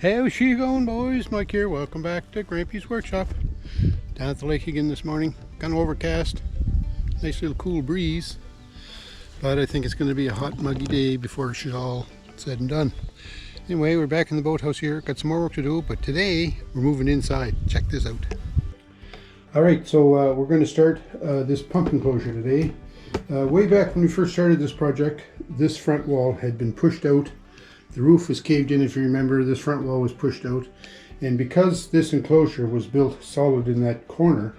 How's she going, boys? Mike here. Welcome back to Grampie's workshop. Down at the lake again this morning. Kind of overcast. Nice little cool breeze. But I think it's going to be a hot, muggy day before it's all said and done. Anyway, we're back in the boathouse here. Got some more work to do, but today we're moving inside. Check this out. Alright, so we're going to start this pump enclosure today. Way back when we first started this project, this front wall had been pushed out. The roof was caved in, if you remember. This front wall was pushed out, and because this enclosure was built solid in that corner,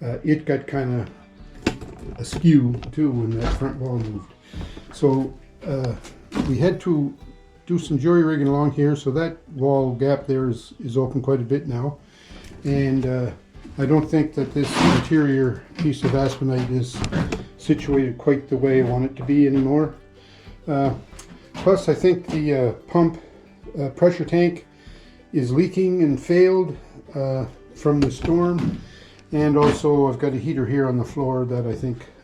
it got kind of askew too when that front wall moved. So we had to do some jury rigging along here, so that wall gap there is open quite a bit now, and I don't think that this interior piece of aspenite is situated quite the way I want it to be anymore. Plus, I think the pump pressure tank is leaking and failed from the storm. And also, I've got a heater here on the floor that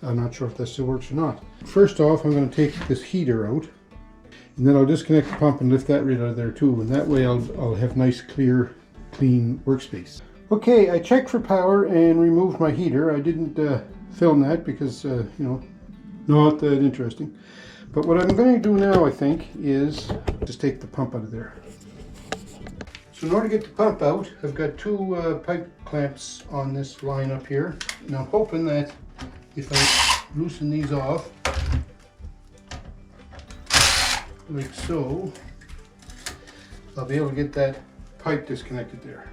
I'm not sure if that still works or not. First off, I'm going to take this heater out. And then I'll disconnect the pump and lift that right out of there too. And that way I'll have nice, clear, clean workspace. Okay, I checked for power and removed my heater. I didn't film that because, not that interesting. But what I'm going to do now, I think, is just take the pump out of there. So in order to get the pump out, I've got two pipe clamps on this line up here. And I'm hoping that if I loosen these off, like so, I'll be able to get that pipe disconnected there.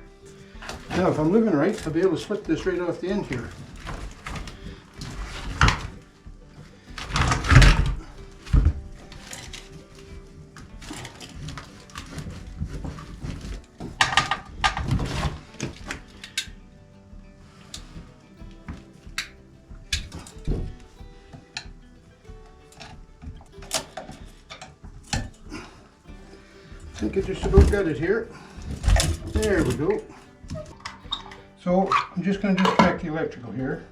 Now, if I'm living right, I'll be able to slip this right off the end here. I think I just about got it here. There we go. So I'm just going to disconnect the electrical here.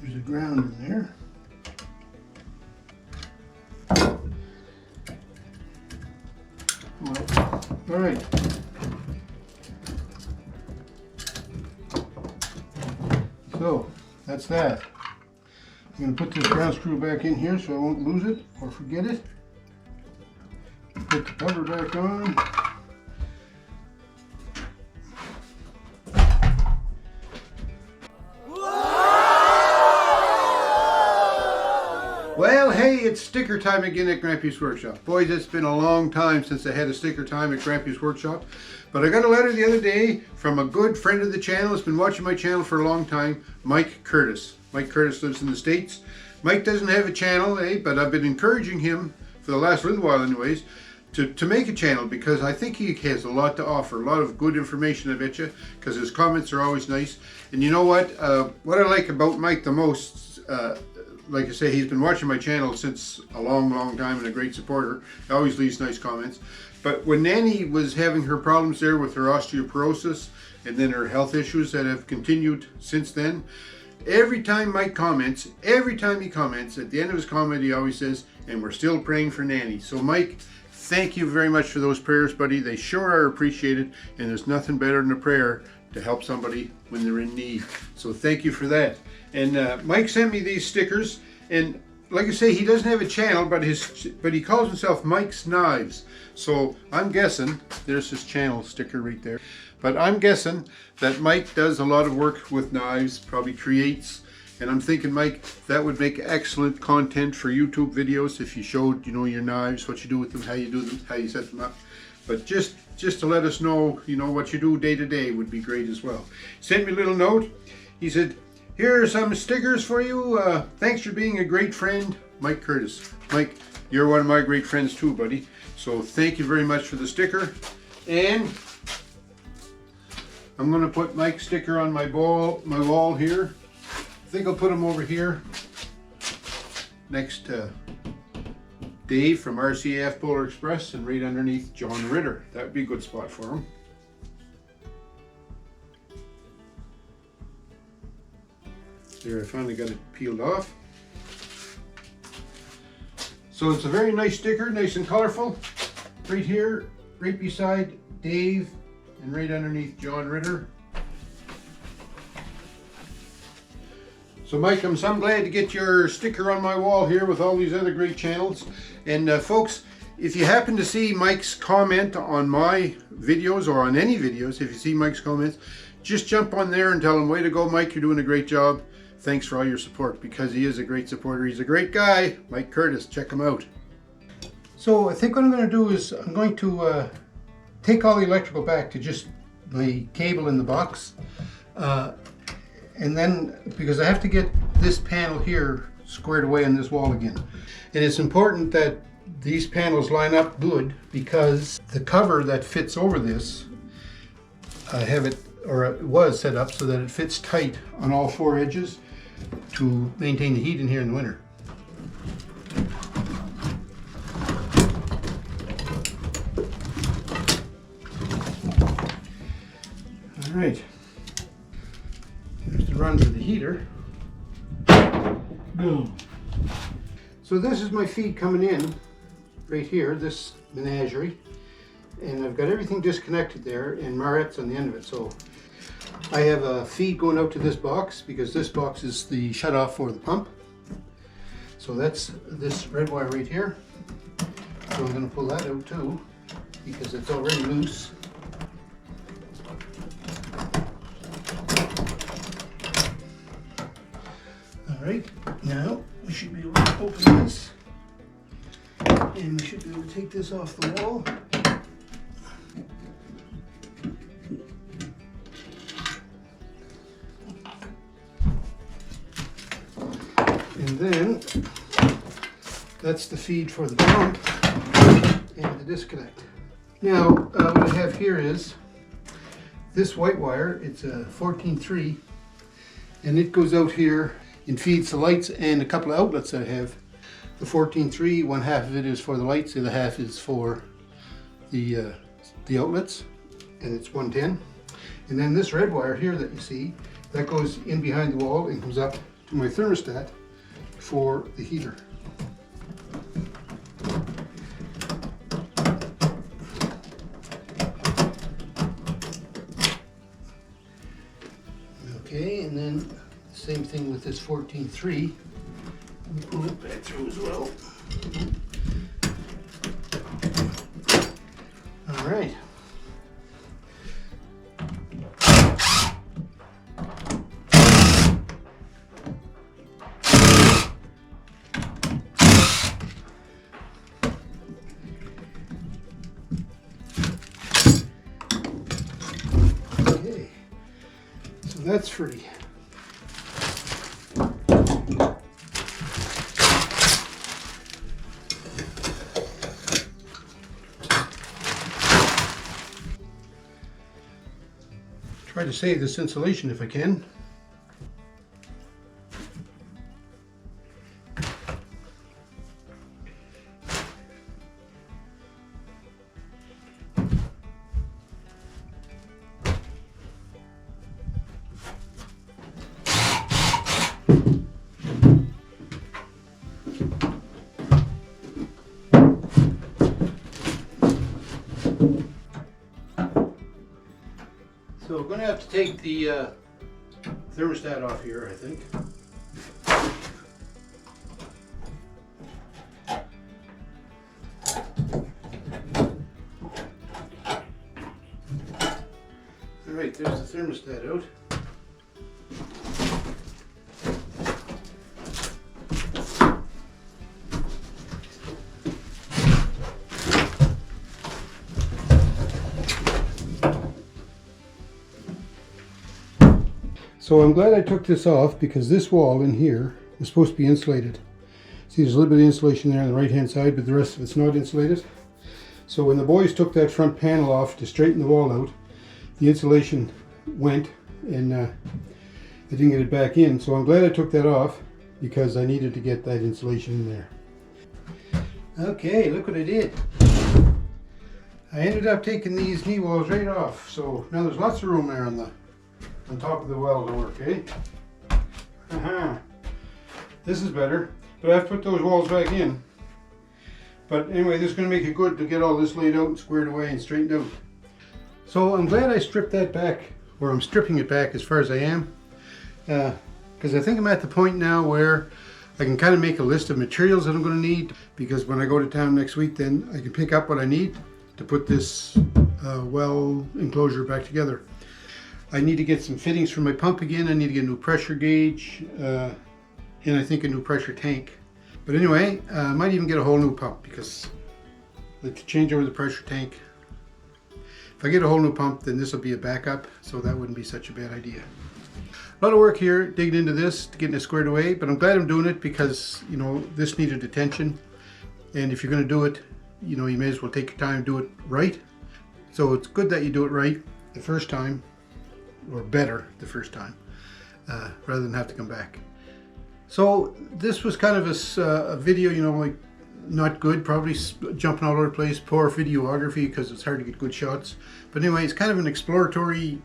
There's a ground in there. All right. So that's that. I'm going to put this ground screw back in here so I won't lose it or forget it. Put the cover back on. Well, hey, it's sticker time again at Grampie's Workshop. Boys, it's been a long time since I had a sticker time at Grampie's Workshop. But I got a letter the other day from a good friend of the channel. Has been watching my channel for a long time, Mike Curtis. Mike Curtis lives in the States. Mike doesn't have a channel, but I've been encouraging him for the last little while anyways, to make a channel because I think he has a lot to offer, a lot of good information I bet you, because his comments are always nice. And you know what? What I like about Mike the most, like I say, he's been watching my channel since a long, long time and a great supporter. He always leaves nice comments. But when Nanny was having her problems there with her osteoporosis and then her health issues that have continued since then, every time Mike comments, every time he comments, at the end of his comment he always says, and we're still praying for Nanny. So Mike, thank you very much for those prayers, buddy. They sure are appreciated, and there's nothing better than a prayer to help somebody when they're in need. So thank you for that. And Mike sent me these stickers, and like I say, he doesn't have a channel, but he calls himself Mike's Knives. So I'm guessing, there's his channel sticker right there, but I'm guessing that Mike does a lot of work with knives, probably creates, and I'm thinking, Mike, that would make excellent content for YouTube videos if you showed, your knives, what you do with them, how you do them, how you set them up. But just to let us know, what you do day to day would be great as well. Sent me a little note. He said, here are some stickers for you. Thanks for being a great friend, Mike Curtis. Mike, you're one of my great friends too, buddy. So thank you very much for the sticker. And I'm going to put Mike's sticker on my wall here. I think I'll put him over here next to Dave from RCAF Polar Express and right underneath John Ritter. That would be a good spot for him. There, I finally got it peeled off. So it's a very nice sticker, nice and colorful. Right here, right beside Dave, and right underneath John Ritter. So Mike, I'm glad to get your sticker on my wall here with all these other great channels. And folks, if you happen to see Mike's comment on my videos or on any videos, if you see Mike's comments, just jump on there and tell him, way to go Mike, you're doing a great job. Thanks for all your support, because he is a great supporter. He's a great guy. Mike Curtis, check him out. So I think what I'm going to do is I'm going to take all the electrical back to just my cable in the box. And then, because I have to get this panel here squared away on this wall again. And it's important that these panels line up good, because the cover that fits over this, I have it, or it was set up so that it fits tight on all four edges to maintain the heat in here in the winter. All right, there's the run for the heater. Boom. So this is my feed coming in right here, this menagerie, and I've got everything disconnected there and Marette's on the end of it. So I have a feed going out to this box, because this box is the shutoff for the pump. So that's this red wire right here. So I'm going to pull that out too, because it's already loose. Alright, now we should be able to open this, and we should be able to take this off the wall. And then that's the feed for the pump and the disconnect. Now what I have here is this white wire. It's a 14-3, and it goes out here and feeds the lights and a couple of outlets I have. The 14-3, one half of it is for the lights, the other half is for the outlets, and it's 110. And then this red wire here that you see, that goes in behind the wall and comes up to my thermostat for the heater. Okay, and then same thing with this 14-3. Let me pull it back through as well. All right. Okay, so that's free. Try to save this insulation if I can. So we're going to have to take the thermostat off here, I think. All right, there's the thermostat out. So I'm glad I took this off, because this wall in here is supposed to be insulated. See, there's a little bit of insulation there on the right hand side, but the rest of it's not insulated. So when the boys took that front panel off to straighten the wall out, the insulation went, and I didn't get it back in. So I'm glad I took that off, because I needed to get that insulation in there. Okay, look what I did. I ended up taking these knee walls right off, so now there's lots of room there on top of the well to work, eh? Aha. This is better, but I have to put those walls back in. But anyway, this is going to make it good to get all this laid out and squared away and straightened out. So I'm glad I stripped that back, or I'm stripping it back as far as I am. Because I think I'm at the point now where I can kind of make a list of materials that I'm going to need, because when I go to town next week, then I can pick up what I need to put this well enclosure back together. I need to get some fittings for my pump again. I need to get a new pressure gauge and I think a new pressure tank. But anyway, I might even get a whole new pump, because I'd like to change over the pressure tank. If I get a whole new pump, then this will be a backup, so that wouldn't be such a bad idea. A lot of work here digging into this, getting it squared away, but I'm glad I'm doing it because, you know, this needed attention. And if you're going to do it, you know, you may as well take your time and do it right. So it's good that you do it right the first time, or better the first time, rather than have to come back. So this was kind of a video, you know, like not good, probably jumping all over the place, poor videography because it's hard to get good shots. But anyway, it's kind of an exploratory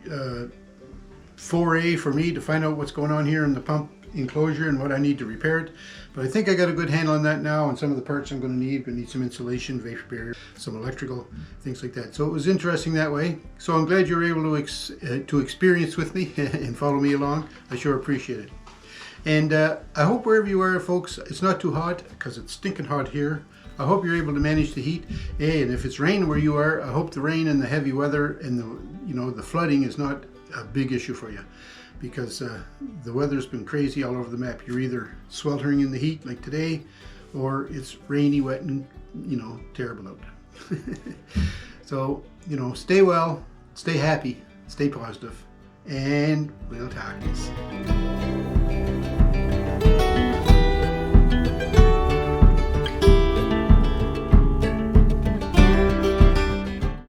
foray for me to find out what's going on here in the pump enclosure and what I need to repair it. But I think I got a good handle on that now, and some of the parts I'm going to need. I need some insulation, vapor barrier, some electrical, things like that. So it was interesting that way. So I'm glad you were able to experience with me and follow me along. I sure appreciate it. And I hope wherever you are, folks, it's not too hot, because it's stinking hot here. I hope you're able to manage the heat. Hey, and if it's raining where you are, I hope the rain and the heavy weather and the flooding is not a big issue for you, because the weather's been crazy all over the map. You're either sweltering in the heat like today, or it's rainy, wet, and terrible out. So stay well, stay happy, stay positive, and we'll talk this.